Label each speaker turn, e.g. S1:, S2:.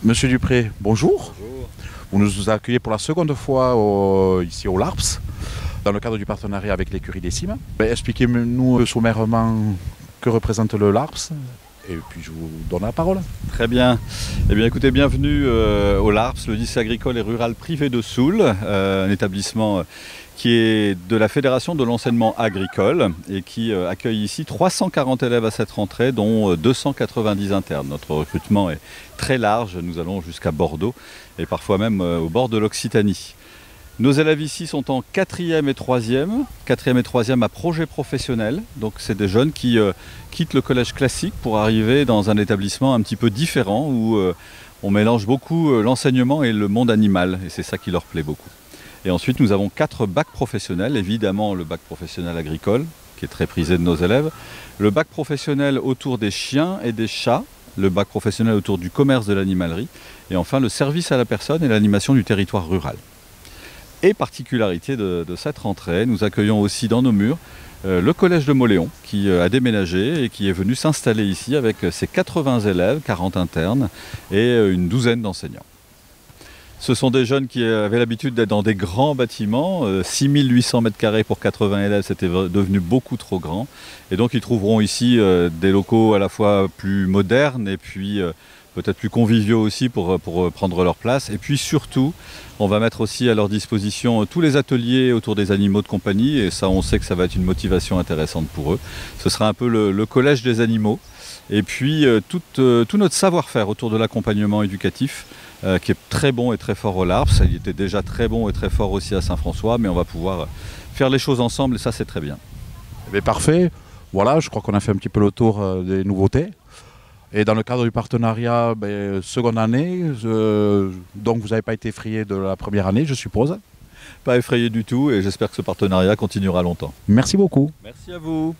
S1: Monsieur Dupré, bonjour.
S2: Bonjour.
S1: Vous nous accueillez pour la seconde fois ici au LARPS, dans le cadre du partenariat avec l'écurie des Cimes. Expliquez-nous sommairement que représente le LARPS, et puis je vous donne la parole.
S2: Très bien. Eh bien écoutez, bienvenue au LARPS, le lycée agricole et rural privé de Soule, un établissement qui est de la Fédération de l'enseignement agricole et qui accueille ici 340 élèves à cette rentrée, dont 290 internes. Notre recrutement est très large, nous allons jusqu'à Bordeaux et parfois même au bord de l'Occitanie. Nos élèves ici sont en 4e et 3e, 4e et 3e à projet professionnel. Donc c'est des jeunes qui quittent le collège classique pour arriver dans un établissement un petit peu différent où on mélange beaucoup l'enseignement et le monde animal et c'est ça qui leur plaît beaucoup. Et ensuite nous avons 4 bacs professionnels, évidemment le bac professionnel agricole qui est très prisé de nos élèves, le bac professionnel autour des chiens et des chats, le bac professionnel autour du commerce de l'animalerie et enfin le service à la personne et l'animation du territoire rural. Et particularité de cette rentrée, nous accueillons aussi dans nos murs le collège de Mauléon qui a déménagé et qui est venu s'installer ici avec ses 80 élèves, 40 internes et une douzaine d'enseignants. Ce sont des jeunes qui avaient l'habitude d'être dans des grands bâtiments, 6800 m² pour 80 élèves, c'était devenu beaucoup trop grand. Et donc ils trouveront ici des locaux à la fois plus modernes et puis peut-être plus conviviaux aussi pour prendre leur place. Et puis surtout, on va mettre aussi à leur disposition tous les ateliers autour des animaux de compagnie. Et ça, on sait que ça va être une motivation intéressante pour eux. Ce sera un peu le collège des animaux. Et puis tout notre savoir-faire autour de l'accompagnement éducatif, qui est très bon et très fort au LARPS. Il était déjà très bon et très fort aussi à Saint-François, mais on va pouvoir faire les choses ensemble et ça, c'est très bien.
S1: Mais parfait, voilà, je crois qu'on a fait un petit peu le tour des nouveautés. Et dans le cadre du partenariat, seconde année, donc vous n'avez pas été effrayé de la première année, je suppose.
S2: Pas effrayé du tout et j'espère que ce partenariat continuera longtemps.
S1: Merci beaucoup.
S2: Merci à vous.